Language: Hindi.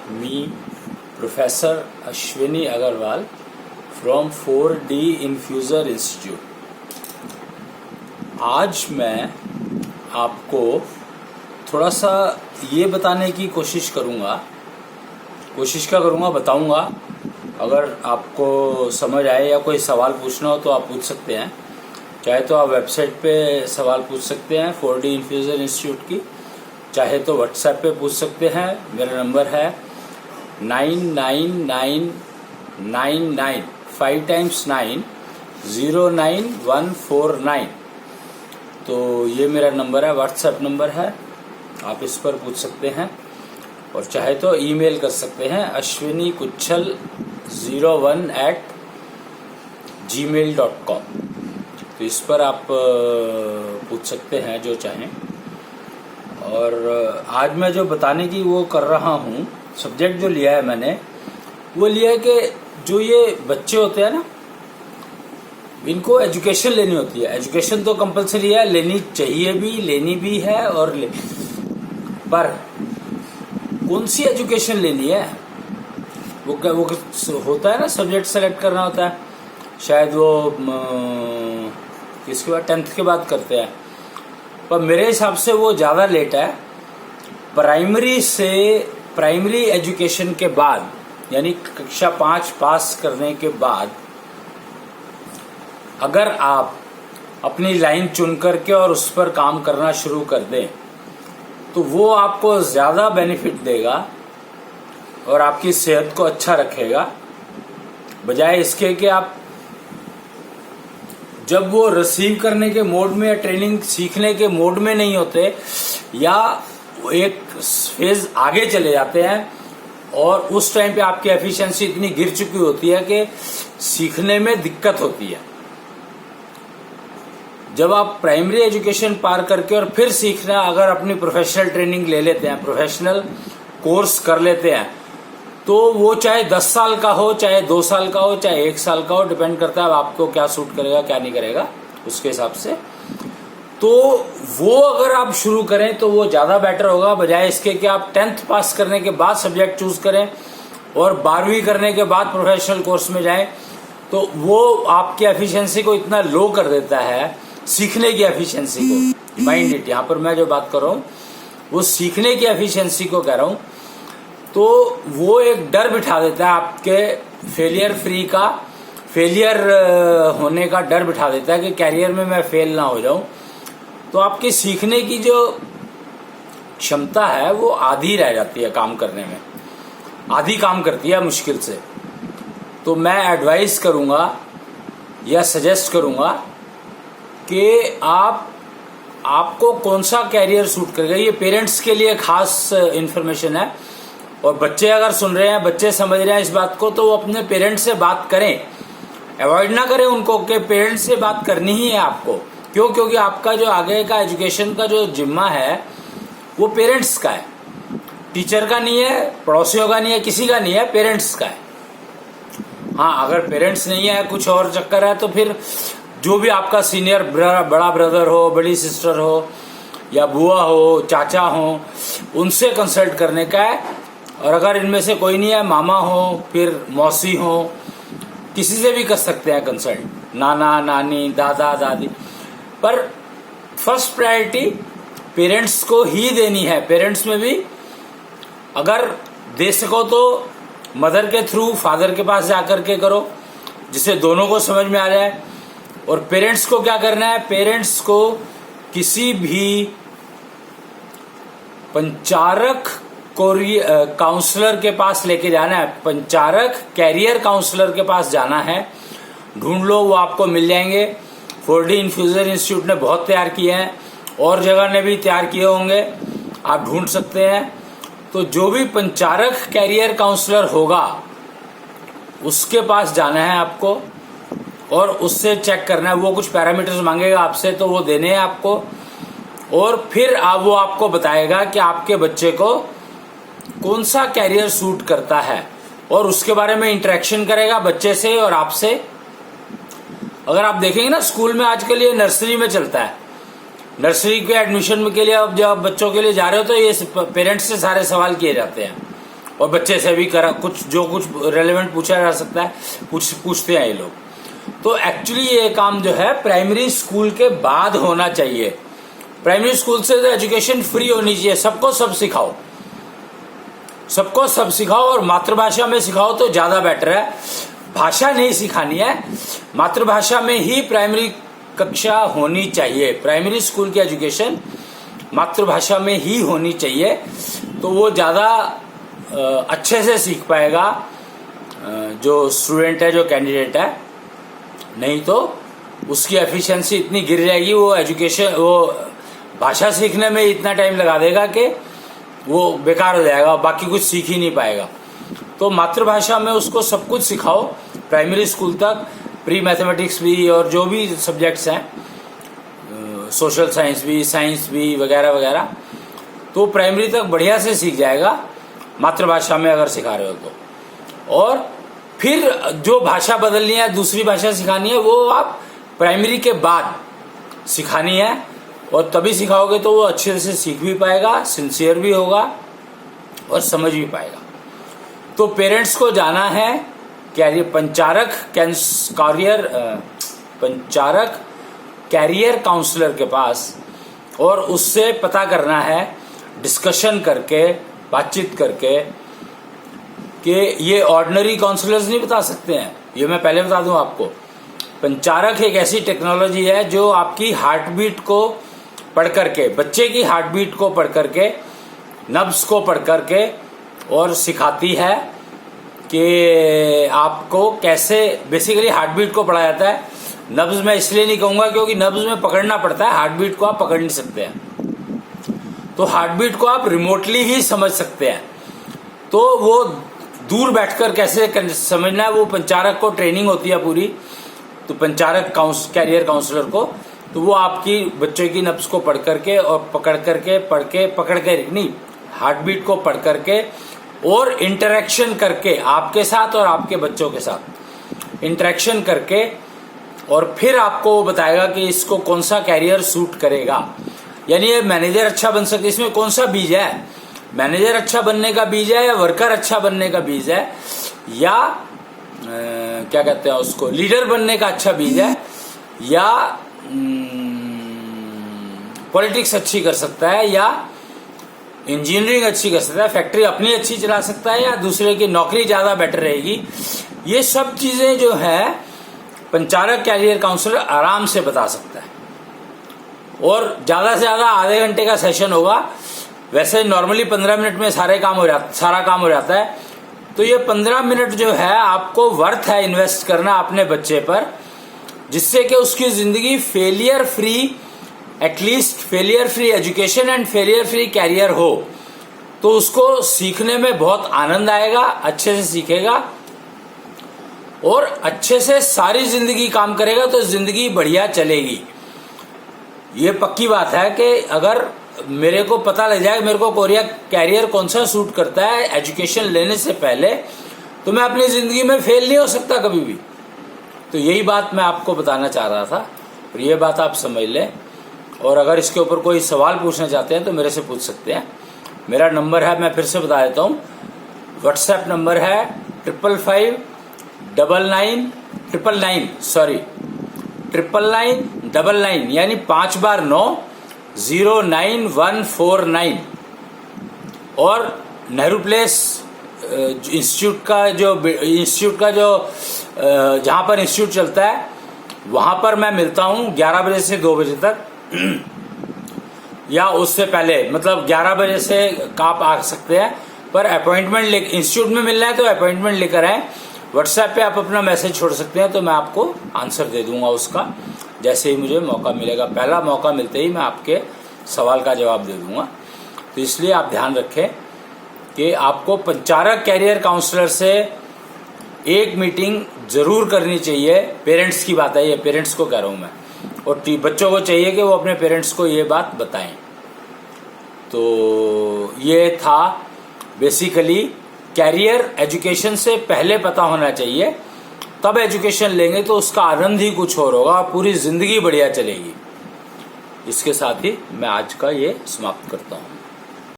Me, Professor Ashwini Agarwal from 4D Infuser Institute. आज मैं आपको थोड़ा सा ये बताने की कोशिश करूँगा बताऊँगा। अगर आपको समझ आए या कोई सवाल पूछना हो तो आप पूछ सकते हैं। चाहे तो आप वेबसाइट पे सवाल पूछ सकते हैं 4D इन्फ्यूज़र इंस्टीट्यूट की, चाहे तो व्हाट्सएप पे पूछ सकते हैं। मेरा नंबर है 999999 5 times 9 09149। तो ये मेरा नंबर है, व्हाट्सएप नंबर है, आप इस पर पूछ सकते हैं। और चाहे तो ईमेल कर सकते हैं ashwinikuchhal01@gmail.com। तो इस पर आप पूछ सकते हैं जो चाहें। और आज मैं जो बताने की वो कर रहा हूँ, सब्जेक्ट जो लिया है मैंने, वो लिया है कि जो ये बच्चे होते हैं ना, इनको एजुकेशन लेनी होती है। एजुकेशन तो कंपलसरी है, लेनी चाहिए भी, लेनी भी है। और पर कौन सी एजुकेशन लेनी है वो होता है ना, सब्जेक्ट सेलेक्ट करना होता है। शायद वो इसके बाद 10th के बाद करते हैं, पर मेरे हिसाब से वो ज़्यादा लेट है। प्राइमरी एजुकेशन के बाद, यानी कक्षा 5 पास करने के बाद अगर आप अपनी लाइन चुन करके और उस पर काम करना शुरू कर दें तो वो आपको ज़्यादा बेनिफिट देगा और आपकी सेहत को अच्छा रखेगा, बजाय इसके कि आप जब वो रिसीव करने के मोड में या ट्रेनिंग सीखने के मोड में नहीं होते, या एक फेज आगे चले जाते हैं और उस टाइम पे आपकी एफिशिएंसी इतनी गिर चुकी होती है कि सीखने में दिक्कत होती है। जब आप प्राइमरी एजुकेशन पार करके और फिर सीखना, अगर अपनी प्रोफेशनल ट्रेनिंग ले लेते हैं, प्रोफेशनल कोर्स कर लेते हैं, तो वो चाहे 10 साल का हो, चाहे 2 साल का हो, चाहे 1 साल का हो, डिपेंड करता है आपको क्या सूट करेगा क्या नहीं करेगा उसके हिसाब से। तो वो अगर आप शुरू करें तो वो ज़्यादा बेटर होगा, बजाय इसके कि आप 10th पास करने के बाद सब्जेक्ट चूज करें और 12वीं करने के बाद प्रोफेशनल कोर्स में जाएं। तो वो आपकी एफिशिएंसी को इतना लो कर देता है, सीखने की एफिशिएंसी को। माइंड इट, यहाँ पर मैं जो बात कर रहा हूँ वो सीखने की एफिशिएंसी को कह रहा हूँ। तो वो एक डर बिठा देता है आपके फेलियर होने का डर बिठा देता है कि कैरियर में मैं फेल ना हो जाऊं। तो आपकी सीखने की जो क्षमता है वो आधी रह जाती है, काम करने में आधी काम करती है मुश्किल से। तो मैं एडवाइस करूंगा या सजेस्ट करूंगा कि आपको कौन सा कैरियर सूट करेगा। ये पेरेंट्स के लिए खास इन्फॉर्मेशन है। और बच्चे अगर सुन रहे हैं, बच्चे समझ रहे हैं इस बात को, तो वो अपने पेरेंट्स से बात करें, अवॉइड ना करें उनको, कि पेरेंट्स से बात करनी ही है आपको। क्यों? क्योंकि आपका जो आगे का एजुकेशन का जो जिम्मा है वो पेरेंट्स का है, टीचर का नहीं है, पड़ोसियों का नहीं है, किसी का नहीं है, पेरेंट्स का है। हाँ, अगर पेरेंट्स नहीं है, कुछ और चक्कर है, तो फिर जो भी आपका सीनियर बड़ा ब्रदर हो, बड़ी सिस्टर हो, या बुआ हो, चाचा हो, उनसे कंसल्ट करने का है। और अगर इनमें से कोई नहीं है, मामा हो, फिर मौसी हो, किसी से भी कर सकते हैं कंसल्ट, नाना नानी, दादा दादी। पर फर्स्ट प्रायोरिटी पेरेंट्स को ही देनी है। पेरेंट्स में भी अगर दे सको तो मदर के थ्रू फादर के पास जाकर के करो, जिससे दोनों को समझ में आ जाए। और पेरेंट्स को क्या करना है, पेरेंट्स को किसी भी पंचारक काउंसलर के पास लेके जाना है, पंचारक कैरियर काउंसलर के पास जाना है। ढूंढ लो, वो आपको मिल जाएंगे। 4D इन्फ्यूज़र इंस्टीट्यूट ने बहुत तैयार किए हैं, और जगह ने भी तैयार किए होंगे, आप ढूंढ सकते हैं। तो जो भी पंचारक कैरियर काउंसलर होगा उसके पास जाना है आपको, और उससे चेक करना है। वो कुछ पैरामीटर्स मांगेगा आपसे, तो वो देने हैं आपको। और फिर वो आपको बताएगा कि आपके बच्चे को कौन सा कैरियर सूट करता है, और उसके बारे में इंटरेक्शन करेगा बच्चे से और आपसे। अगर आप देखेंगे ना, स्कूल में आजकल ये नर्सरी में चलता है, नर्सरी के एडमिशन के लिए अब जब बच्चों के लिए जा रहे हो तो ये पेरेंट्स से सारे सवाल किए जाते हैं। और बच्चे से भी कुछ रेलेवेंट पूछा जा सकता है, पूछते हैं ये लोग। तो एक्चुअली ये काम जो है प्राइमरी स्कूल के बाद होना चाहिए। प्राइमरी स्कूल से तो एजुकेशन फ्री होनी चाहिए, सबको सब सिखाओ, सबको सब सिखाओ और मातृभाषा में सिखाओ तो ज्यादा बेटर है। भाषा नहीं सिखानी है, मातृभाषा में ही प्राइमरी कक्षा होनी चाहिए। प्राइमरी स्कूल की एजुकेशन मातृभाषा में ही होनी चाहिए, तो वो ज्यादा अच्छे से सीख पाएगा जो स्टूडेंट है, जो कैंडिडेट है। नहीं तो उसकी एफिशिएंसी इतनी गिर जाएगी, वो भाषा सीखने में इतना टाइम लगा देगा कि वो बेकार हो जाएगा, बाकी कुछ सीख ही नहीं पाएगा। तो मातृभाषा में उसको सब कुछ सिखाओ प्राइमरी स्कूल तक, प्री मैथमेटिक्स भी और जो भी सब्जेक्ट्स हैं, सोशल साइंस भी वगैरह वगैरह, तो प्राइमरी तक बढ़िया से सीख जाएगा मातृभाषा में अगर सिखा रहे हो तो। और फिर जो भाषा बदलनी है, दूसरी भाषा सिखानी है, वो आप प्राइमरी के बाद सिखानी है, और तभी सिखाओगे तो वो अच्छे से सीख भी पाएगा, सिंसियर भी होगा और समझ भी पाएगा। तो पेरेंट्स को जाना है पंचारक कैरियर काउंसलर के पास, और उससे पता करना है, डिस्कशन करके, बातचीत करके, कि ये ऑर्डिनरी काउंसलर्स नहीं बता सकते हैं। ये मैं पहले बता दूं आपको, पंचारक एक ऐसी टेक्नोलॉजी है जो आपकी हार्ट बीट को पढ़ करके, बच्चे की हार्ट बीट को पढ़ करके, नब्ज को पढ़ करके, और सिखाती है कि आपको कैसे, बेसिकली हार्ट बीट को पढ़ा जाता है। नब्ज मैं इसलिए नहीं कहूंगा क्योंकि नब्ज में पकड़ना पड़ता है, हार्ट बीट को आप पकड़ नहीं सकते हैं। तो हार्ट बीट को आप रिमोटली ही समझ सकते हैं। तो वो दूर बैठकर कैसे समझना है, वो पंचारक को ट्रेनिंग होती है पूरी। तो पंचारक कैरियर काउंसलर को, तो वो आपकी बच्चे की नब्ज को पढ़ करके और पकड़ के नहीं, हार्ट बीट को पढ़ करके और इंटरेक्शन करके, आपके साथ और आपके बच्चों के साथ इंटरेक्शन करके, और फिर आपको वो बताएगा कि इसको कौन सा कैरियर सूट करेगा। यानी ये मैनेजर अच्छा बन सकते, इसमें कौन सा बीज है, मैनेजर अच्छा बनने का बीज है या वर्कर अच्छा बनने का बीज है, या क्या कहते हैं उसको, लीडर बनने का अच्छा बीज है, या पॉलिटिक्स अच्छी कर सकता है, या इंजीनियरिंग अच्छी कर सकता है, फैक्ट्री अपनी अच्छी चला सकता है, या दूसरे की नौकरी ज्यादा बेटर रहेगी। ये सब चीजें जो है पंचारक कैरियर काउंसलर आराम से बता सकता है। और ज्यादा से ज्यादा आधे घंटे का सेशन होगा। वैसे नॉर्मली 15 मिनट में सारा काम हो जाता है। तो ये 15 मिनट जो है आपको वर्थ है इन्वेस्ट करना अपने बच्चे पर, जिससे कि उसकी जिंदगी failure free, at least failure free education and failure free career हो। तो उसको सीखने में बहुत आनंद आएगा, अच्छे से सीखेगा और अच्छे से सारी जिंदगी काम करेगा, तो जिंदगी बढ़िया चलेगी। ये पक्की बात है कि अगर मेरे को पता लग जाए मेरे को कैरियर कौन सा सूट करता है एजुकेशन लेने से पहले, तो मैं अपनी जिंदगी में फेल नहीं हो सकता कभी भी। तो यही बात मैं आपको बताना चाह रहा था, और ये बात आप समझ लें। और अगर इसके ऊपर कोई सवाल पूछना चाहते हैं तो मेरे से पूछ सकते हैं। मेरा नंबर है, मैं फिर से बता देता हूँ, व्हाट्सएप नंबर है 55599 यानी 5 बार 9 09149। और नेहरू प्लेस इंस्टीट्यूट का जो जहाँ पर इंस्टीट्यूट चलता है वहाँ पर मैं मिलता हूँ 11 बजे से 2 बजे तक, या उससे पहले, मतलब 11 बजे से आप आ सकते हैं। पर अपॉइंटमेंट इंस्टीट्यूट में मिलना है तो अपॉइंटमेंट लेकर आए। व्हाट्सएप पे आप अपना मैसेज छोड़ सकते हैं, तो मैं आपको आंसर दे दूंगा उसका, जैसे ही मुझे मौका मिलेगा। पहला मौका मिलते ही मैं आपके सवाल का जवाब दे दूंगा। तो इसलिए आप ध्यान रखें कि आपको पंचारक कैरियर काउंसलर से एक मीटिंग जरूर करनी चाहिए। पेरेंट्स की बात है, ये पेरेंट्स को कह रहा हूं मैं, और बच्चों को चाहिए कि वो अपने पेरेंट्स को ये बात बताएं। तो ये था बेसिकली, कैरियर एजुकेशन से पहले पता होना चाहिए, तब एजुकेशन लेंगे तो उसका आनंद ही कुछ और होगा, पूरी जिंदगी बढ़िया चलेगी। इसके साथ ही मैं आज का ये समाप्त करता हूँ।